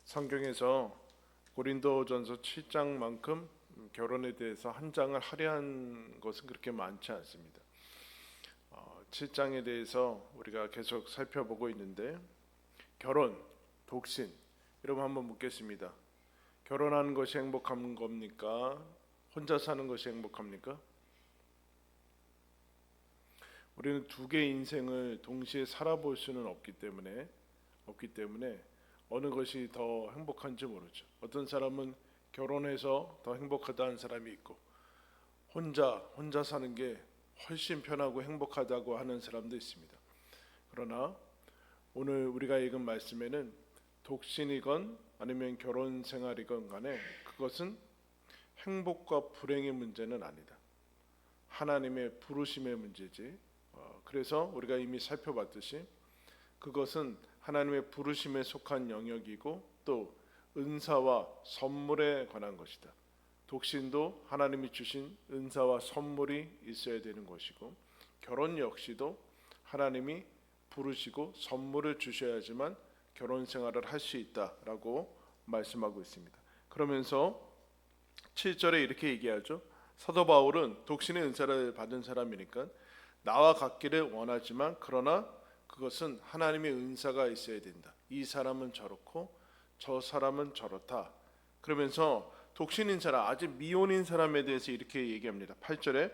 성경에서 고린도전서 7장만큼 결혼에 대해서 한 장을 할애한 것은 그렇게 많지 않습니다. 7장에 대해서 우리가 계속 살펴보고 있는데, 결혼, 독신, 여러분 한번 묻겠습니다. 결혼하는 것이 행복한 겁니까? 혼자 사는 것이 행복합니까? 우리는 두 개의 인생을 동시에 살아볼 수는 없기 때문에 어느 것이 더 행복한지 모르죠. 어떤 사람은 결혼해서 더 행복하다는 사람이 있고, 혼자 사는 게 훨씬 편하고 행복하다고 하는 사람도 있습니다. 그러나 오늘 우리가 읽은 말씀에는 독신이건 아니면 결혼 생활이건 간에 그것은 행복과 불행의 문제는 아니다. 하나님의 부르심의 문제지. 그래서 우리가 이미 살펴봤듯이 그것은 하나님의 부르심에 속한 영역이고 또 은사와 선물에 관한 것이다. 독신도 하나님이 주신 은사와 선물이 있어야 되는 것이고, 결혼 역시도 하나님이 부르시고 선물을 주셔야지만 결혼 생활을 할 수 있다라고 말씀하고 있습니다. 그러면서 7절에 이렇게 얘기하죠. 사도 바울은 독신의 은사를 받은 사람이니까 나와 같기를 원하지만 그러나 그것은 하나님의 은사가 있어야 된다. 이 사람은 저렇고 저 사람은 저렇다. 그러면서 독신인 사람, 아직 미혼인 사람에 대해서 이렇게 얘기합니다. 8절에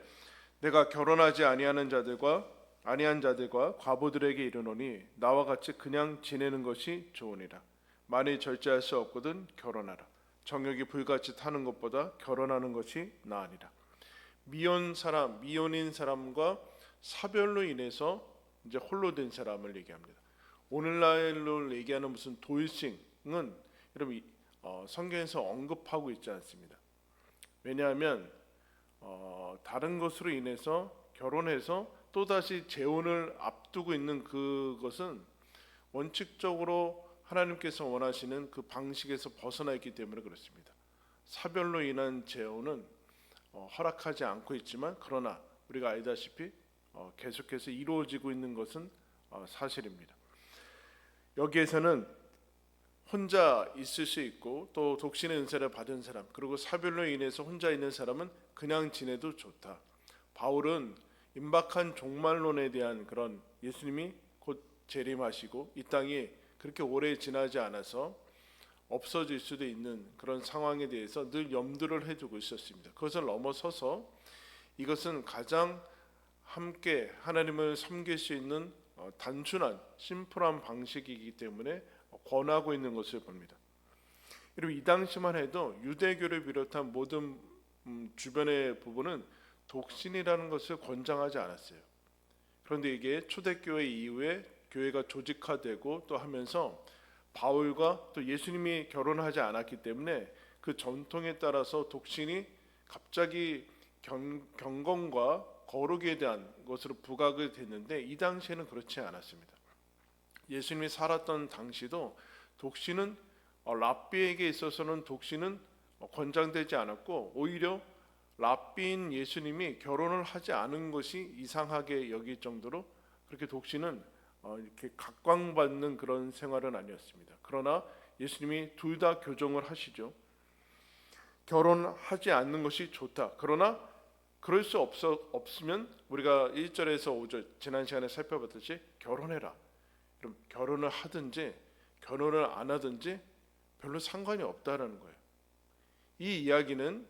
내가 결혼하지 아니한 자들과 과부들에게 이르노니 나와 같이 그냥 지내는 것이 좋으니라. 만일 절제할 수 없거든 결혼하라. 정욕이 불같이 타는 것보다 결혼하는 것이 나으니라. 미혼인 사람과 사별로 인해서 이제 홀로 된 사람을 얘기합니다. 오늘날로 얘기하는 무슨 돌싱은 여러분 성경에서 언급하고 있지 않습니다. 왜냐하면 다른 것으로 인해서 결혼해서 또다시 재혼을 앞두고 있는 그것은 원칙적으로 하나님께서 원하시는 그 방식에서 벗어나 있기 때문에 그렇습니다. 사별로 인한 재혼은 허락하지 않고 있지만, 그러나 우리가 알다시피 계속해서 이루어지고 있는 것은 사실입니다. 여기에서는 혼자 있을 수 있고 또 독신의 은사를 받은 사람, 그리고 사별로 인해서 혼자 있는 사람은 그냥 지내도 좋다. 바울은 임박한 종말론에 대한 그런, 예수님이 곧 재림하시고 이 땅이 그렇게 오래 지나지 않아서 없어질 수도 있는 그런 상황에 대해서 늘 염두를 해두고 있었습니다. 그것을 넘어서서 이것은 가장 함께 하나님을 섬길 수 있는 단순한 심플한 방식이기 때문에 권하고 있는 것을 봅니다. 여러분, 이 당시만 해도 유대교를 비롯한 모든 주변의 부분은 독신이라는 것을 권장하지 않았어요. 그런데 이게 초대교회 이후에 교회가 조직화되고 또 하면서 바울과 또 예수님이 결혼하지 않았기 때문에 그 전통에 따라서 독신이 갑자기 경건과 거룩에 대한 것으로 부각이 됐는데, 이 당시에는 그렇지 않았습니다. 예수님이 살았던 당시도 독신은 랍비에게 있어서는 독신은 권장되지 않았고, 오히려 랍비인 예수님이 결혼을 하지 않은 것이 이상하게 여길 정도로 그렇게 독신은 이렇게 각광받는 그런 생활은 아니었습니다. 그러나 예수님이 둘 다 교정을 하시죠. 결혼하지 않는 것이 좋다. 그러나 그럴 수 없으면 우리가 1절에서 5절 지난 시간에 살펴봤듯이 결혼해라. 그럼 결혼을 하든지 결혼을 안 하든지 별로 상관이 없다라는 거예요. 이 이야기는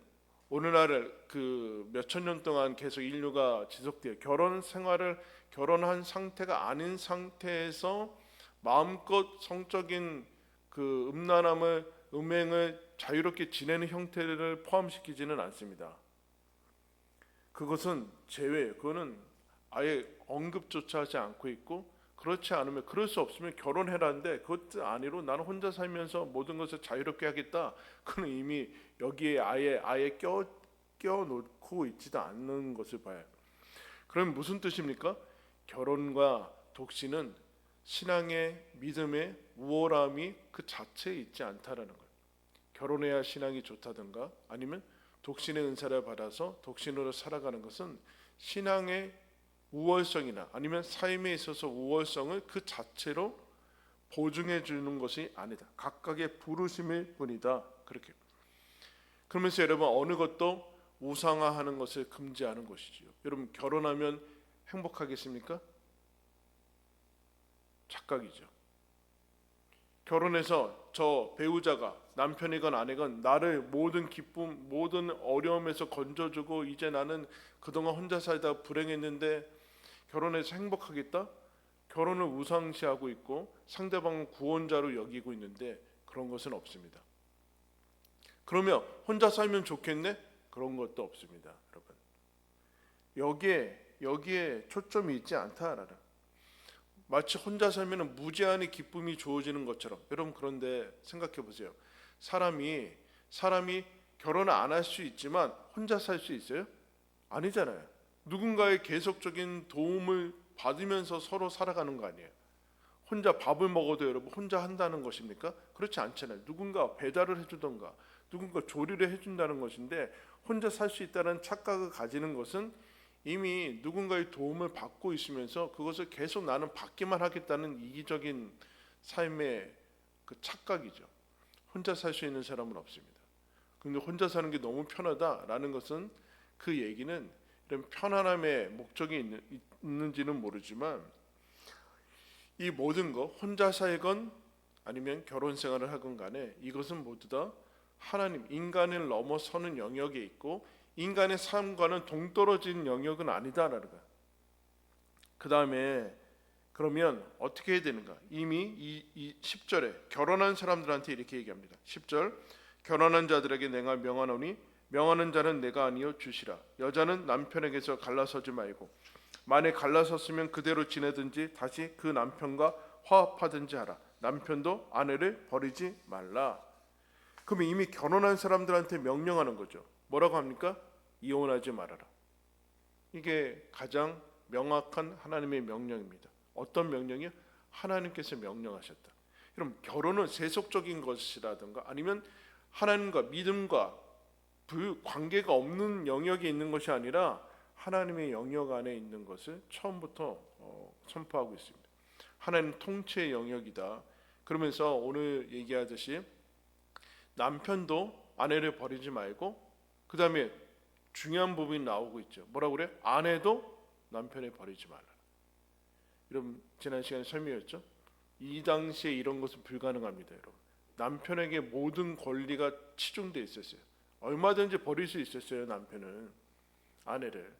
오늘날 그 몇천 년 동안 계속 인류가 지속돼요. 결혼한 상태가 아닌 상태에서 마음껏 성적인 그 음행을 자유롭게 지내는 형태를 포함시키지는 않습니다. 그것은 제외, 그거는 아예 언급조차 하지 않고 있고, 그렇지 않으면, 그럴 수 없으면 결혼해라는데 그것도 아니로 나는 혼자 살면서 모든 것을 자유롭게 하겠다, 그는 이미 여기에 아예 껴놓고 있지도 않는 것을 봐요. 그럼 무슨 뜻입니까? 결혼과 독신은 신앙의 믿음의 우월함이 그 자체에 있지 않다라는 거예요. 결혼해야 신앙이 좋다든가 아니면 독신의 은사를 받아서 독신으로 살아가는 것은 신앙의 우월성이나 아니면 삶에 있어서 우월성을 그 자체로 보증해 주는 것이 아니다. 각각의 부르심일 뿐이다. 그렇게. 그러면서 여러분 어느 것도 우상화하는 것을 금지하는 것이지요. 여러분 결혼하면 행복하겠습니까? 착각이죠. 결혼해서 저 배우자가 남편이건 아내건 나를 모든 기쁨, 모든 어려움에서 건져주고 이제 나는 그동안 혼자 살다가 불행했는데 결혼해서 행복하겠다? 결혼을 우상시하고 있고 상대방은 구원자로 여기고 있는데 그런 것은 없습니다. 그러면 혼자 살면 좋겠네? 그런 것도 없습니다, 여러분. 여기에 초점이 있지 않다라는. 마치 혼자 살면 무제한의 기쁨이 주어지는 것처럼. 여러분 그런데 생각해 보세요. 사람이 결혼을 안 할 수 있지만 혼자 살 수 있어요? 아니잖아요. 누군가의 계속적인 도움을 받으면서 서로 살아가는 거 아니에요. 혼자 밥을 먹어도 여러분 혼자 한다는 것입니까? 그렇지 않잖아요. 누군가 배달을 해주던가 누군가 조리를 해준다는 것인데 혼자 살 수 있다는 착각을 가지는 것은 이미 누군가의 도움을 받고 있으면서 그것을 계속 나는 받기만 하겠다는 이기적인 삶의 그 착각이죠. 혼자 살 수 있는 사람은 없습니다. 근데 혼자 사는 게 너무 편하다라는 것은 그 얘기는 이런 편안함의 목적이 있는지는 모르지만 이 모든 것 혼자 살건 아니면 결혼 생활을 하건 간에 이것은 모두 다 하나님 인간을 넘어서는 영역에 있고 인간의 삶과는 동떨어진 영역은 아니다라는 거야. 그 다음에 그러면 어떻게 해야 되는가? 이미 이 10절에 결혼한 사람들한테 이렇게 얘기합니다. 10절 결혼한 자들에게 내가 명하노니 명하는 자는 내가 아니요 주시라. 여자는 남편에게서 갈라서지 말고 만에 갈라섰으면 그대로 지내든지 다시 그 남편과 화합하든지 하라. 남편도 아내를 버리지 말라. 그러면 이미 결혼한 사람들한테 명령하는 거죠. 뭐라고 합니까? 이혼하지 말아라. 이게 가장 명확한 하나님의 명령입니다. 어떤 명령이요? 하나님께서 명령하셨다. 여러분 결혼은 세속적인 것이라든가 아니면 하나님과 믿음과 관계가 없는 영역에 있는 것이 아니라 하나님의 영역 안에 있는 것을 처음부터 선포하고 있습니다. 하나님 통치의 영역이다. 그러면서 오늘 얘기하듯이 남편도 아내를 버리지 말고 그 다음에 중요한 부분이 나오고 있죠. 뭐라고 그래? 아내도 남편을 버리지 말라. 여러분 지난 시간에 설명했죠. 이 당시에 이런 것은 불가능합니다. 여러분 남편에게 모든 권리가 치중되어 있었어요. 얼마든지 버릴 수 있었어요. 남편은 아내를.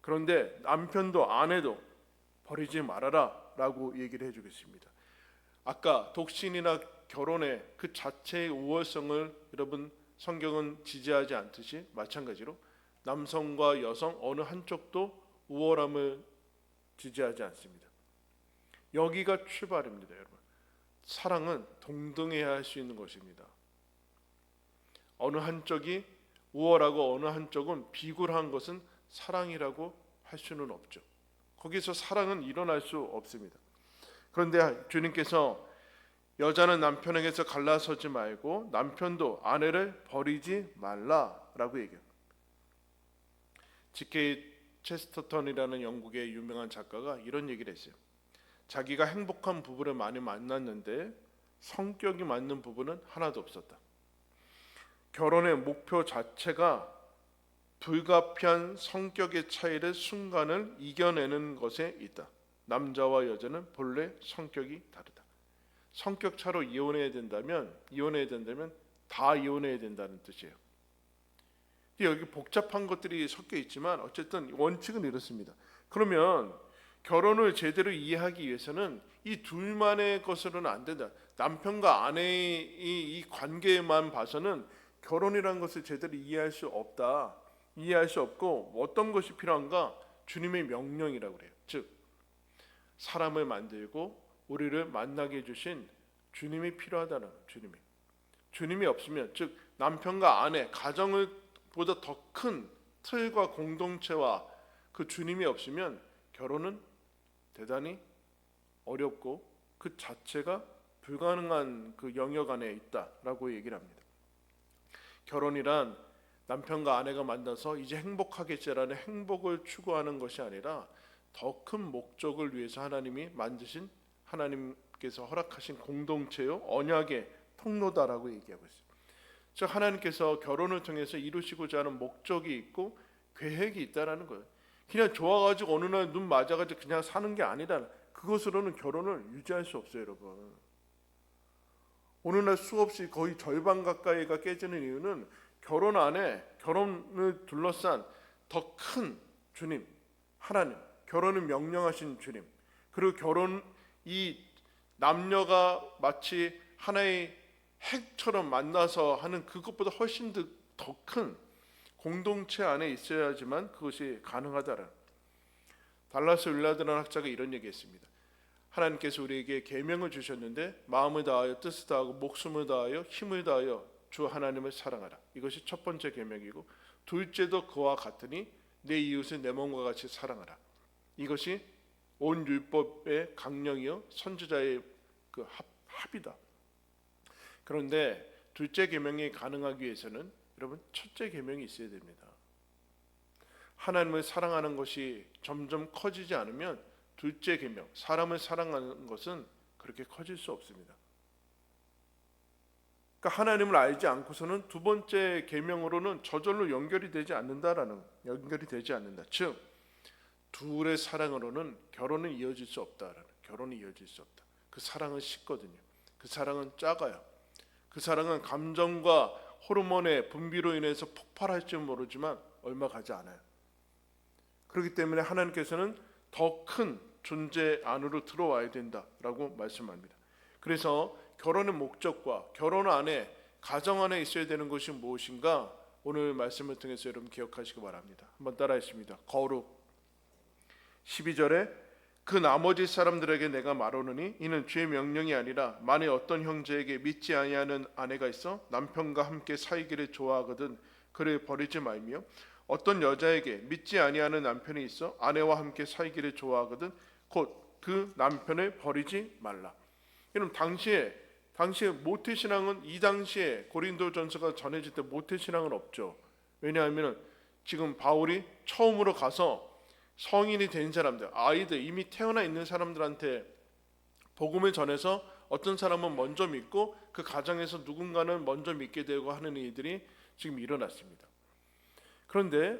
그런데 남편도 아내도 버리지 말아라 라고 얘기를 해주겠습니다. 아까 독신이나 결혼의 그 자체의 우월성을 여러분 성경은 지지하지 않듯이 마찬가지로 남성과 여성 어느 한쪽도 우월함을 지지하지 않습니다. 여기가 출발입니다. 여러분 사랑은 동등해야 할 수 있는 것입니다. 어느 한쪽이 우월하고 어느 한쪽은 비굴한 것은 사랑이라고 할 수는 없죠. 거기서 사랑은 일어날 수 없습니다. 그런데 주님께서 여자는 남편에게서 갈라서지 말고 남편도 아내를 버리지 말라라고 얘기합니다. G.K. 체스터턴이라는 영국의 유명한 작가가 이런 얘기를 했어요. 자기가 행복한 부부를 많이 만났는데 성격이 맞는 부부는 하나도 없었다. 결혼의 목표 자체가 불가피한 성격의 차이를 순간을 이겨내는 것에 있다. 남자와 여자는 본래 성격이 다르다. 성격 차로 이혼해야 된다면 다 이혼해야 된다는 뜻이에요. 여기 복잡한 것들이 섞여 있지만 어쨌든 원칙은 이렇습니다. 그러면 결혼을 제대로 이해하기 위해서는 이 둘만의 것으로는 안 된다. 남편과 아내의 이 관계만 봐서는 결혼이라는 것을 제대로 이해할 수 없다. 이해할 수 없고 어떤 것이 필요한가? 주님의 명령이라고 그래요. 즉 사람을 만들고 우리를 만나게 해주신 주님이 필요하다는 거예요. 주님이 없으면 즉 남편과 아내 가정을 보다 더 큰 틀과 공동체와 그 주님이 없으면 결혼은 대단히 어렵고 그 자체가 불가능한 그 영역 안에 있다라고 얘기를 합니다. 결혼이란 남편과 아내가 만나서 이제 행복하겠지라는 행복을 추구하는 것이 아니라 더 큰 목적을 위해서 하나님이 만드신 하나님 하나님께서 허락하신 공동체요 언약의 통로다라고 얘기하고 있어요. 즉 하나님께서 결혼을 통해서 이루시고자 하는 목적이 있고 계획이 있다라는 거예요. 그냥 좋아가지고 어느 날 눈 맞아가지고 그냥 사는 게 아니라 그것으로는 결혼을 유지할 수 없어요, 여러분. 오늘날 수없이 거의 절반 가까이가 깨지는 이유는 결혼 안에 결혼을 둘러싼 더 큰 주님, 하나님, 결혼을 명령하신 주님, 그리고 결혼 이 남녀가 마치 하나의 핵처럼 만나서 하는 그것보다 훨씬 더 큰 공동체 안에 있어야지만 그것이 가능하다라는. 달라스 윌라드라는 학자가 이런 얘기했습니다. 하나님께서 우리에게 계명을 주셨는데 마음을 다하여 뜻을 다하고 목숨을 다하여 힘을 다하여 주 하나님을 사랑하라. 이것이 첫 번째 계명이고 둘째도 그와 같으니 내 이웃을 내 몸과 같이 사랑하라. 이것이 온 율법의 강령이요 선지자의 그 합이다. 그런데 둘째 계명이 가능하기 위해서는 여러분 첫째 계명이 있어야 됩니다. 하나님을 사랑하는 것이 점점 커지지 않으면 둘째 계명, 사람을 사랑하는 것은 그렇게 커질 수 없습니다. 그러니까 하나님을 알지 않고서는 두 번째 계명으로는 저절로 연결이 되지 않는다. 즉 둘의 사랑으로는 결혼은 이어질 수 없다라는. 결혼이 이어질 수 없다. 그 사랑은 식거든요. 그 사랑은 작아요. 그 사랑은 감정과 호르몬의 분비로 인해서 폭발할지 모르지만 얼마 가지 않아요. 그렇기 때문에 하나님께서는 더 큰 존재 안으로 들어와야 된다라고 말씀합니다. 그래서 결혼의 목적과 결혼 안에 가정 안에 있어야 되는 것이 무엇인가 오늘 말씀을 통해서 여러분 기억하시기 바랍니다. 한번 따라하십니다. 거룩. 12절에 그 나머지 사람들에게 내가 말하노니 이는 주의 명령이 아니라 만일 어떤 형제에게 믿지 아니하는 아내가 있어 남편과 함께 사이기를 좋아하거든 그를 버리지 말며 어떤 여자에게 믿지 아니하는 남편이 있어 아내와 함께 사이기를 좋아하거든 곧 그 남편을 버리지 말라. 여러분 당시에 모태신앙은 이 당시에 고린도전서가 전해질 때 모태신앙은 없죠. 왜냐하면 지금 바울이 처음으로 가서 성인이 된 사람들, 아이들 이미 태어나 있는 사람들한테 복음을 전해서 어떤 사람은 먼저 믿고 그 가정에서 누군가는 먼저 믿게 되고 하는 일들이 지금 일어났습니다. 그런데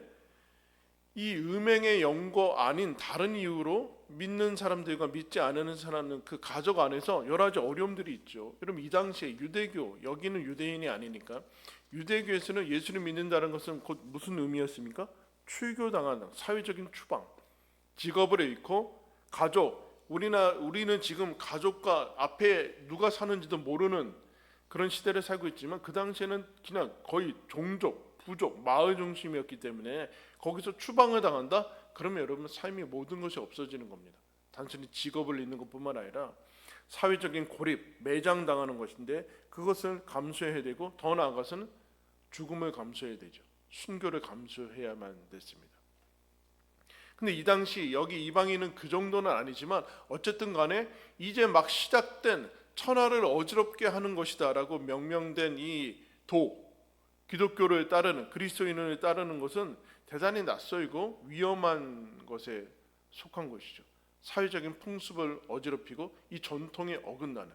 이 음행의 연고 아닌 다른 이유로 믿는 사람들과 믿지 않는 사람은 그 가족 안에서 여러 가지 어려움들이 있죠. 여러분 이 당시에 유대교, 여기는 유대인이 아니니까 유대교에서는 예수를 믿는다는 것은 곧 무슨 의미였습니까? 출교당하는 사회적인 추방, 직업을 잃고 가족, 우리는 지금 가족과 앞에 누가 사는지도 모르는 그런 시대를 살고 있지만 그 당시에는 그냥 거의 종족, 부족, 마을 중심이었기 때문에 거기서 추방을 당한다? 그러면 여러분 삶의 모든 것이 없어지는 겁니다. 단순히 직업을 잃는 것뿐만 아니라 사회적인 고립, 매장당하는 것인데 그것을 감수해야 되고 더 나아가서는 죽음을 감수해야 되죠. 순교를 감수해야만 됐습니다. 근데 이 당시 여기 이방인은 그 정도는 아니지만 어쨌든 간에 이제 막 시작된 천하를 어지럽게 하는 것이다 라고 명명된 이 기독교를 따르는 그리스도인을 따르는 것은 대단히 낯설고 위험한 것에 속한 것이죠. 사회적인 풍습을 어지럽히고 이 전통에 어긋나는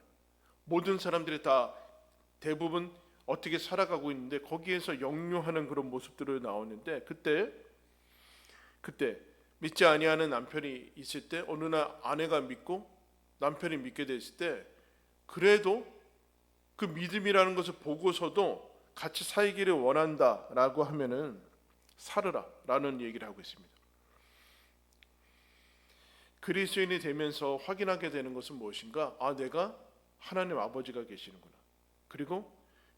모든 사람들이 다 대부분 어떻게 살아가고 있는데 거기에서 역류하는 그런 모습들을 나오는데 그때 믿지 아니하는 남편이 있을 때 어느 날 아내가 믿고 남편이 믿게 됐을 때 그래도 그 믿음이라는 것을 보고서도 같이 살기를 원한다라고 하면은 살으라라는 얘기를 하고 있습니다. 그리스도인이 되면서 확인하게 되는 것은 무엇인가? 내가 하나님 아버지가 계시는구나. 그리고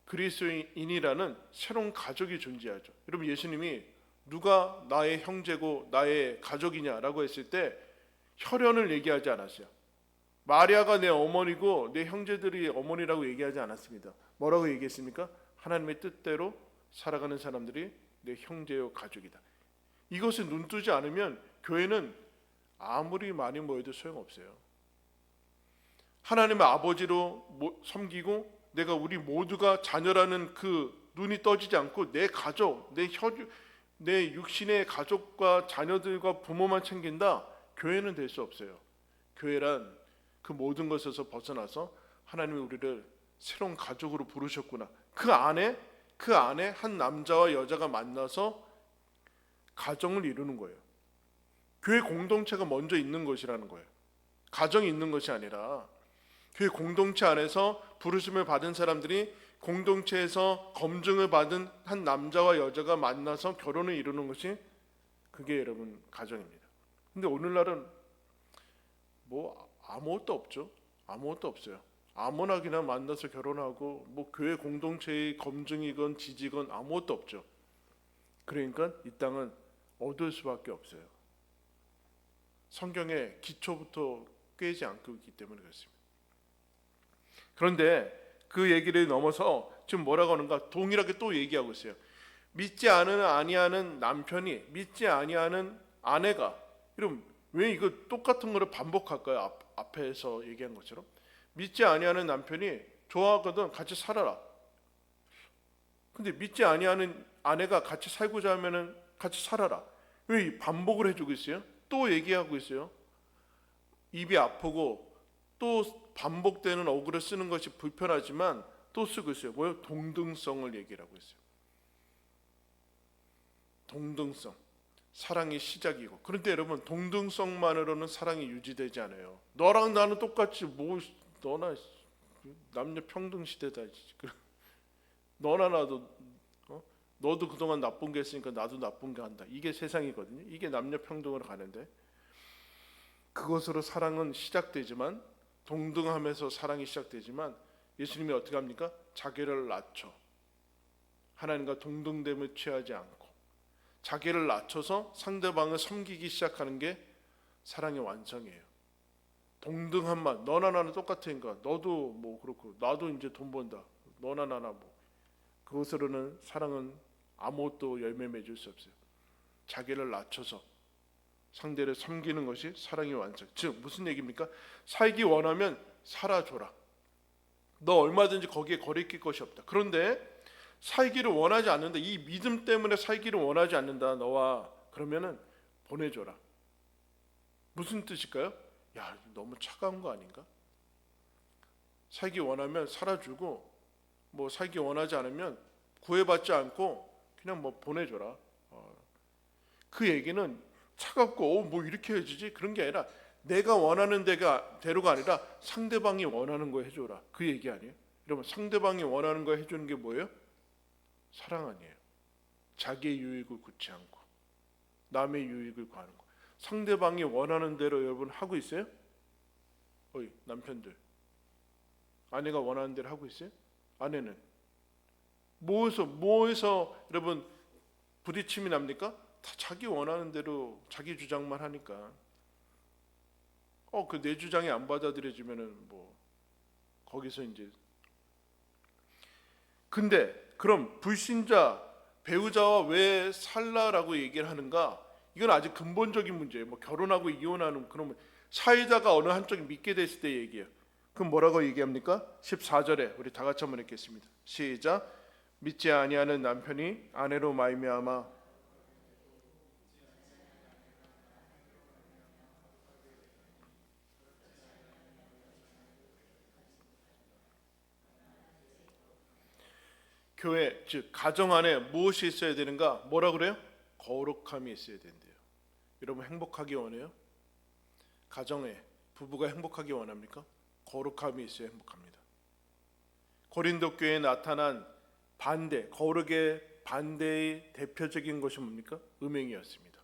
그리스도인이라는 새로운 가족이 존재하죠. 여러분 예수님이 누가 나의 형제고 나의 가족이냐라고 했을 때 혈연을 얘기하지 않았어요. 마리아가 내 어머니고 내 형제들이 어머니라고 얘기하지 않았습니다. 뭐라고 얘기했습니까? 하나님의 뜻대로 살아가는 사람들이 내 형제요 가족이다. 이것을 눈뜨지 않으면 교회는 아무리 많이 모여도 소용없어요. 하나님의 아버지로 섬기고 내가 우리 모두가 자녀라는 그 눈이 떠지지 않고 내 가족, 내 육신의 가족과 자녀들과 부모만 챙긴다. 교회는 될 수 없어요. 교회란 그 모든 것에서 벗어나서 하나님이 우리를 새로운 가족으로 부르셨구나. 그 안에 한 남자와 여자가 만나서 가정을 이루는 거예요. 교회 공동체가 먼저 있는 것이라는 거예요. 가정이 있는 것이 아니라 교회 공동체 안에서 부르심을 받은 사람들이 공동체에서 검증을 받은 한 남자와 여자가 만나서 결혼을 이루는 것이 그게 여러분 가정입니다. 근데 오늘날은 뭐 아무것도 없죠. 아무것도 없어요. 아무나 그냥 만나서 결혼하고 뭐 교회 공동체의 검증이건 지지건 아무것도 없죠. 그러니까 이 땅은 어두울 수밖에 없어요. 성경의 기초부터 꿰지 않고 있기 때문에 그렇습니다. 그런데 그 얘기를 넘어서 지금 뭐라고 하는가? 동일하게 또 얘기하고 있어요. 믿지 아니하는 남편이 믿지 아니하는 아내가, 이러면 왜 이거 똑같은 거를 반복할까요? 앞에서 얘기한 것처럼 믿지 아니하는 남편이 좋아하거든 같이 살아라. 근데 믿지 아니하는 아내가 같이 살고자 하면은 같이 살아라. 왜 반복을 해주고 있어요? 또 얘기하고 있어요. 입이 아프고 또 반복되는 어구를 쓰는 것이 불편하지만 또 쓰고 있어요. 뭐요? 동등성을 얘기를 하고 있어요. 동등성. 사랑의 시작이고. 그런데 여러분 동등성만으로는 사랑이 유지되지 않아요. 너랑 나는 똑같이 뭐 너나 남녀 평등 시대다. 너나 나도 너도 그동안 나쁜 게 있으니까 나도 나쁜 게 한다. 이게 세상이거든요. 이게 남녀 평등으로 가는데 그것으로 사랑은 시작되지만 동등함에서 사랑이 시작되지만 예수님이 어떻게 합니까? 자기를 낮춰 하나님과 동등됨을 취하지 않고 자기를 낮춰서 상대방을 섬기기 시작하는 게 사랑의 완성이에요. 동등함만 너나 나는 똑같으니까 너도 뭐 그렇고 나도 이제 돈 번다. 너나 나나 뭐 그것으로는 사랑은 아무것도 열매 맺을 수 없어요. 자기를 낮춰서 상대를 섬기는 것이 사랑의 완성. 즉 무슨 얘기입니까? 살기 원하면 살아줘라. 너 얼마든지 거기에 거리낄 것이 없다. 그런데 살기를 원하지 않는다. 이 믿음 때문에 살기를 원하지 않는다. 너와 그러면은 보내줘라. 무슨 뜻일까요? 야 너무 차가운 거 아닌가? 살기 원하면 살아주고 뭐 살기 원하지 않으면 구애받지 않고 그냥 뭐 보내줘라. 그 얘기는 차갑고 뭐 이렇게 해주지 그런 게 아니라 내가 원하는 대로가 아니라 상대방이 원하는 거 해줘라. 그 얘기 아니에요? 여러분 상대방이 원하는 거 해주는 게 뭐예요? 사랑 아니에요. 자기의 유익을 구치 않고 남의 유익을 구하는 거. 상대방이 원하는 대로 여러분 하고 있어요? 어이 남편들 아내가 원하는 대로 하고 있어요? 아내는 뭐에서 여러분 부딪힘이 납니까? 다 자기 원하는 대로 자기 주장만 하니까 그 내 주장이 안 받아들여지면은 뭐 거기서 이제 근데 그럼 불신자 배우자와 왜 살라라고 얘기를 하는가? 이건 아주 근본적인 문제예요. 뭐 결혼하고 이혼하는 그러면 사회자가 어느 한쪽이 믿게 됐을 때 얘기예요. 그럼 뭐라고 얘기합니까? 14절에 우리 다 같이 한번 읽겠습니다. 시작. 믿지 아니하는 남편이 아내로 말미암아 교회 즉 가정 안에 무엇이 있어야 되는가? 뭐라 그래요? 거룩함이 있어야 된대요. 여러분 행복하기 원해요? 가정에 부부가 행복하기 원합니까? 거룩함이 있어야 행복합니다. 고린도 교회에 나타난 거룩의 반대의 대표적인 것이 뭡니까? 음행이었습니다.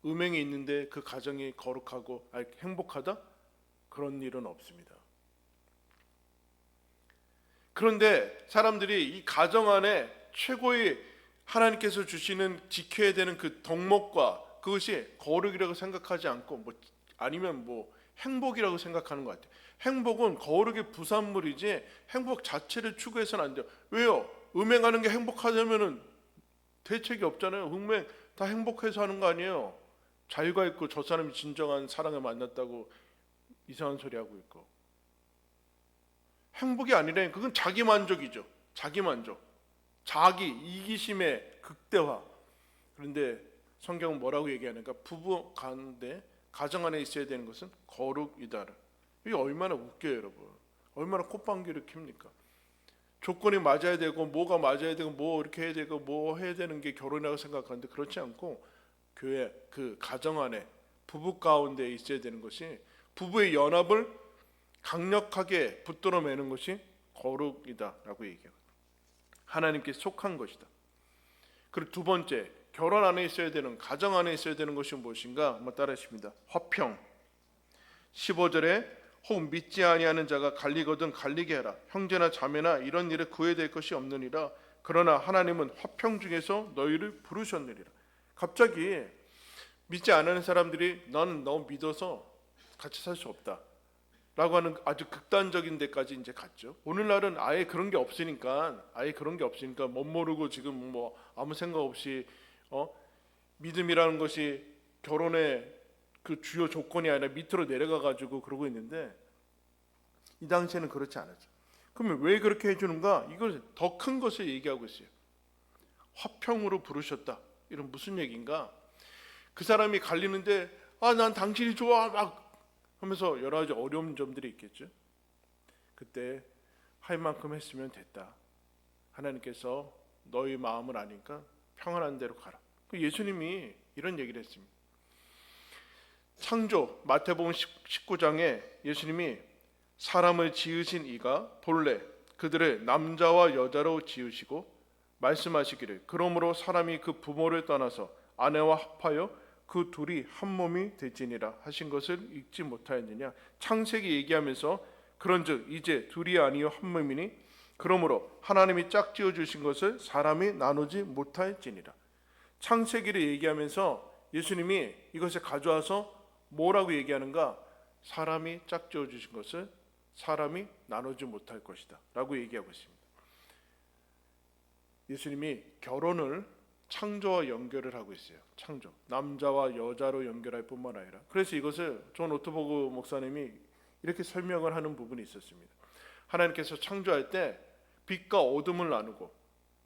음행이 있는데 그 가정이 거룩하고 행복하다? 그런 일은 없습니다. 그런데 사람들이 이 가정 안에 최고의 하나님께서 주시는 지켜야 되는 그 덕목과 그것이 거룩이라고 생각하지 않고 아니면 행복이라고 생각하는 것 같아요. 행복은 거룩의 부산물이지 행복 자체를 추구해서는 안 돼요. 왜요? 음행하는 게 행복하다면은 대책이 없잖아요. 음행 다 행복해서 하는 거 아니에요. 자유가 있고 저 사람이 진정한 사랑을 만났다고 이상한 소리 하고 있고 행복이 아니라 그건 자기 만족이죠. 자기 만족, 자기 이기심의 극대화. 그런데 성경은 뭐라고 얘기하는가? 부부 가운데 가정 안에 있어야 되는 것은 거룩이다. 이게 얼마나 웃겨요, 여러분. 얼마나 콧방귀를 킵니까? 조건이 맞아야 되고 뭐가 맞아야 되고 뭐 이렇게 해야 되고 뭐 해야 되는 게 결혼이라고 생각하는데 그렇지 않고 교회 그 가정 안에 부부 가운데 있어야 되는 것이 부부의 연합을 강력하게 붙들어 매는 것이 거룩이다라고 얘기해요. 하나님께 속한 것이다. 그리고 두 번째, 결혼 안에 있어야 되는 가정 안에 있어야 되는 것이 무엇인가? 한번 따라하십니다. 화평. 15절에 혹 믿지 아니하는 자가 갈리거든 갈리게 하라. 형제나 자매나 이런 일에 구애될 것이 없느니라. 그러나 하나님은 화평 중에서 너희를 부르셨느니라. 갑자기 믿지 않는 사람들이 나는 너무 믿어서 같이 살 수 없다 라고 하는 아주 극단적인 데까지 이제 갔죠. 오늘날은 아예 그런 게 없으니까 멋 모르고 지금 뭐 아무 생각 없이 믿음이라는 것이 결혼의 그 주요 조건이 아니라 밑으로 내려가 가지고 그러고 있는데 이 당시에는 그렇지 않았죠. 그러면 왜 그렇게 해주는가? 이걸 더 큰 것을 얘기하고 있어요. 화평으로 부르셨다. 이런 무슨 얘기인가? 그 사람이 갈리는데 난 당신이 좋아 막 하면서 여러 가지 어려운 점들이 있겠죠. 그때 할 만큼 했으면 됐다. 하나님께서 너희 마음을 아니까 평안한 대로 가라. 예수님이 이런 얘기를 했습니다. 창조 마태복음 19장에 예수님이 사람을 지으신 이가 본래 그들을 남자와 여자로 지으시고 말씀하시기를 그러므로 사람이 그 부모를 떠나서 아내와 합하여 그 둘이 한 몸이 될지니라 하신 것을 읽지 못하였느냐. 창세기 얘기하면서 그런즉 이제 둘이 아니요 한 몸이니 그러므로 하나님이 짝지어 주신 것을 사람이 나누지 못하였지니라. 창세기를 얘기하면서 예수님이 이것을 가져와서 뭐라고 얘기하는가? 사람이 짝지어 주신 것을 사람이 나누지 못할 것이다 라고 얘기하고 있습니다. 예수님이 결혼을 창조와 연결을 하고 있어요. 창조, 남자와 여자로 연결할 뿐만 아니라. 그래서 이것을 존 오토버그 목사님이 이렇게 설명을 하는 부분이 있었습니다. 하나님께서 창조할 때 빛과 어둠을 나누고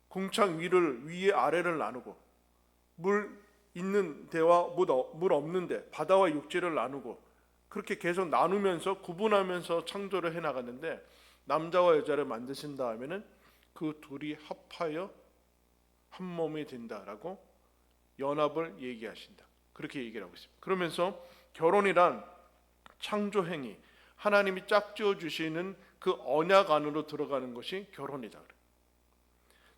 궁창 위에 아래를 나누고 물 있는 데와 물 없는 데, 바다와 육지를 나누고 그렇게 계속 나누면서 구분하면서 창조를 해나갔는데 남자와 여자를 만드신 다음에는 그 둘이 합하여 한 몸이 된다라고 연합을 얘기하신다. 그렇게 얘기를 하고 있습니다. 그러면서 결혼이란 창조 행위, 하나님이 짝지어 주시는 그 언약 안으로 들어가는 것이 결혼이다.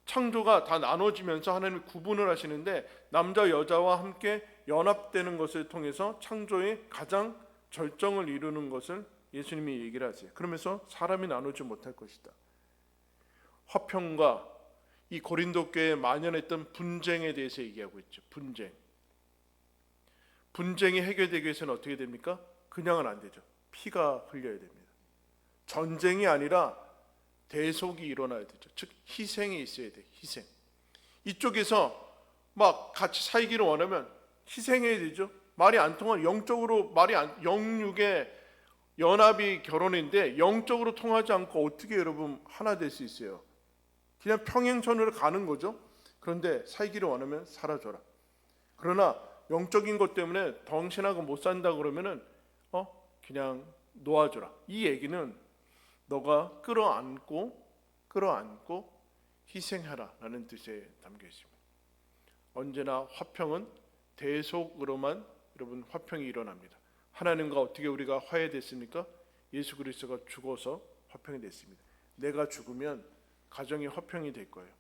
창조가 다 나눠지면서 하나님이 구분을 하시는데 남자 여자와 함께 연합되는 것을 통해서 창조의 가장 절정을 이루는 것을 예수님이 얘기를 하세요. 그러면서 사람이 나누지 못할 것이다. 화평과 이 고린도 교회에 만연했던 분쟁에 대해서 얘기하고 있죠. 분쟁이 해결되기 위해서는 어떻게 됩니까? 그냥은 안 되죠. 피가 흘려야 됩니다. 전쟁이 아니라 대속이 일어나야 되죠. 즉 희생이 있어야 돼. 희생. 이쪽에서 막 같이 살기를 원하면 희생해야 되죠. 말이 안 통한 영적으로 영육의 연합이 결혼인데 영적으로 통하지 않고 어떻게 여러분 하나 될 수 있어요? 그냥 평행선으로 가는 거죠. 그런데 살기를 원하면 살아줘라. 그러나 영적인 것 때문에 덩신하고 못 산다 그러면은 그냥 놓아줘라. 이 얘기는 너가 끌어안고 희생하라라는 뜻에 담겨 있습니다. 언제나 화평은 대속으로만 여러분 화평이 일어납니다. 하나님과 어떻게 우리가 화해됐습니까? 예수 그리스도가 죽어서 화평이 됐습니다. 내가 죽으면 가정이 화평이 될 거예요.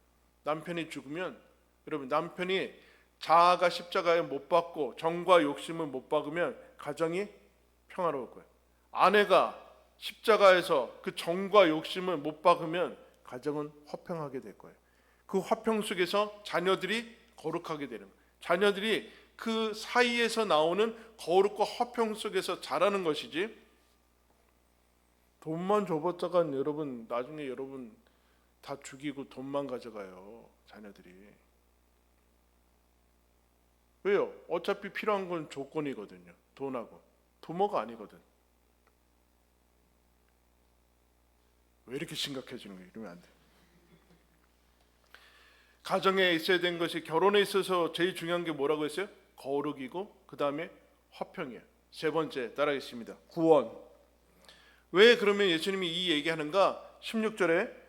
남편이 죽으면 여러분 남편이 자아가 십자가에 못 박고 정과 욕심을 못 박으면 가정이 평화로울 거예요. 아내가 십자가에서 그 정과 욕심을 못 박으면 가정은 화평하게 될 거예요. 그 화평 속에서 자녀들이 거룩하게 되는 거예요. 자녀들이 그 사이에서 나오는 거룩과 화평 속에서 자라는 것이지 돈만 줘봤자간 여러분 나중에 여러분 다 죽이고 돈만 가져가요. 자녀들이. 왜요? 어차피 필요한 건 조건이거든요. 돈하고. 부모가 아니거든. 왜 이렇게 심각해지는 거예요? 이러면 안 돼. 가정에 있어야 되는 것이 결혼에 있어서 제일 중요한 게 뭐라고 했어요? 거룩이고 그 다음에 화평이에요. 세 번째 따라하겠습니다. 구원. 왜 그러면 예수님이 이 얘기하는가? 16절에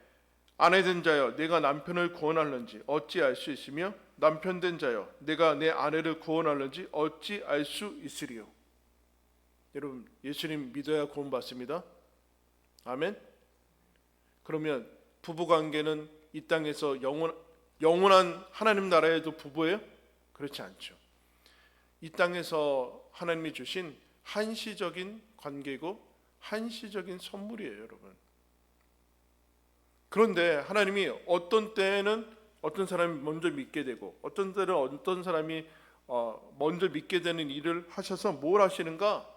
아내된 자여 내가 남편을 구원할는지 어찌 알 수 있으며 남편된 자여 내가 내 아내를 구원할는지 어찌 알 수 있으리요. 여러분, 예수님 믿어야 구원받습니다. 아멘. 그러면 부부관계는 이 땅에서 영원한 하나님 나라에도 부부예요? 그렇지 않죠. 이 땅에서 하나님이 주신 한시적인 관계고 한시적인 선물이에요, 여러분. 그런데 하나님이 어떤 때에는 어떤 사람이 먼저 믿게 되고 어떤 때는 어떤 사람이 먼저 믿게 되는 일을 하셔서 뭘 하시는가?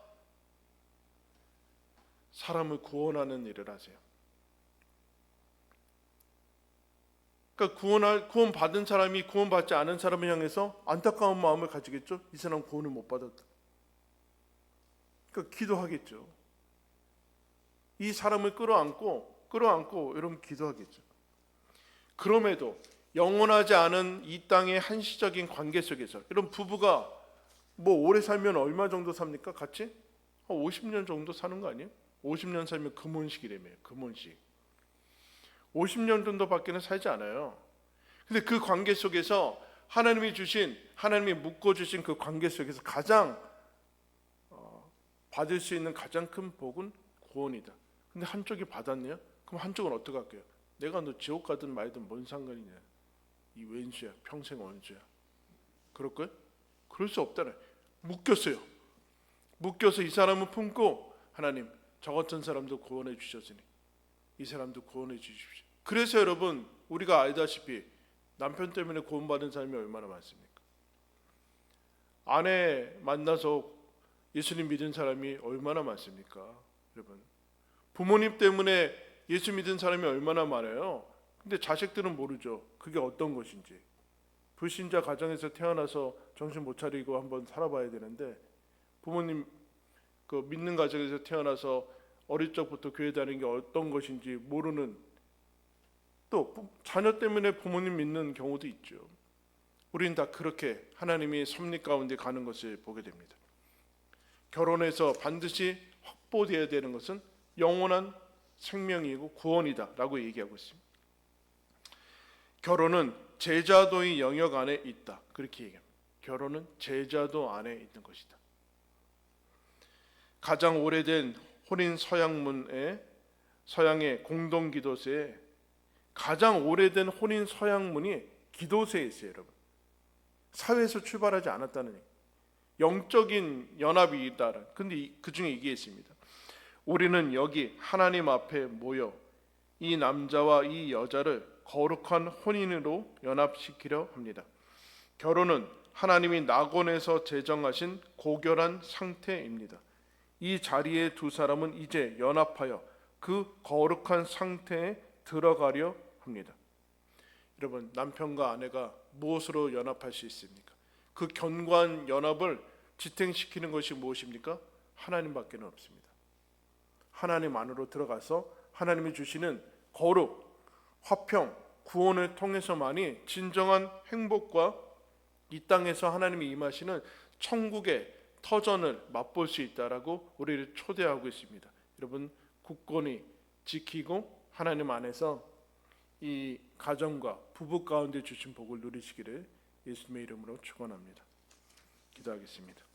사람을 구원하는 일을 하세요. 그러니까 구원 받은 사람이 구원받지 않은 사람을 향해서 안타까운 마음을 가지겠죠. 이 사람 구원을 못 받았다. 그러니까 기도하겠죠. 이 사람을 끌어안고 여러분 기도하겠죠. 그럼에도 영원하지 않은 이 땅의 한시적인 관계 속에서 이런 부부가 뭐 오래 살면 얼마 정도 삽니까? 같이? 한 50년 정도 사는 거 아니에요? 50년 살면 금혼식이라며요. 금혼식. 50년 정도밖에는 살지 않아요. 근데 그 관계 속에서 하나님이 묶어주신 그 관계 속에서 가장 받을 수 있는 가장 큰 복은 구원이다. 근데 한쪽이 받았네요? 그럼 한쪽은 어떻게 할게요? 내가 너 지옥 가든 말든 뭔 상관이냐. 이 왼수야. 평생 원수야. 그럴까요? 그럴 수 없다네. 묶였어요. 묶여서 이 사람을 품고 하나님 저 같은 사람도 구원해 주셨으니 이 사람도 구원해 주십시오. 그래서 여러분 우리가 알다시피 남편 때문에 구원받은 사람이 얼마나 많습니까? 아내 만나서 예수님 믿은 사람이 얼마나 많습니까? 여러분 부모님 때문에 예수 믿은 사람이 얼마나 많아요? 근데 자식들은 모르죠. 그게 어떤 것인지. 불신자 가정에서 태어나서 정신 못 차리고 한번 살아봐야 되는데 부모님 그 믿는 가정에서 태어나서 어릴 적부터 교회 다니는 게 어떤 것인지 모르는 또 자녀 때문에 부모님 믿는 경우도 있죠. 우리는 다 그렇게 하나님이 섭리 가운데 가는 것을 보게 됩니다. 결혼해서 반드시 확보되어야 되는 것은 영원한 생명이고 구원이다라고 얘기하고 있습니다. 결혼은 제자도의 영역 안에 있다. 그렇게 얘기합니다. 결혼은 제자도 안에 있는 것이다. 가장 오래된 혼인 서양의 공동기도세에 가장 오래된 혼인 서양문이 기도세에 있어요, 여러분. 사회에서 출발하지 않았다는 얘기. 영적인 연합이 있다. 근데 그 중에 이게 있습니다. 우리는 여기 하나님 앞에 모여 이 남자와 이 여자를 거룩한 혼인으로 연합시키려 합니다. 결혼은 하나님이 낙원에서 제정하신 고결한 상태입니다. 이 자리에 두 사람은 이제 연합하여 그 거룩한 상태에 들어가려 합니다. 여러분 남편과 아내가 무엇으로 연합할 수 있습니까? 그 견고한 연합을 지탱시키는 것이 무엇입니까? 하나님밖에 없습니다. 하나님 안으로 들어가서 하나님이 주시는 거룩, 화평, 구원을 통해서만이 진정한 행복과 이 땅에서 하나님이 임하시는 천국의 터전을 맛볼 수 있다라고 우리를 초대하고 있습니다. 여러분 굳건히 지키고 하나님 안에서 이 가정과 부부 가운데 주신 복을 누리시기를 예수님의 이름으로 축원합니다. 기도하겠습니다.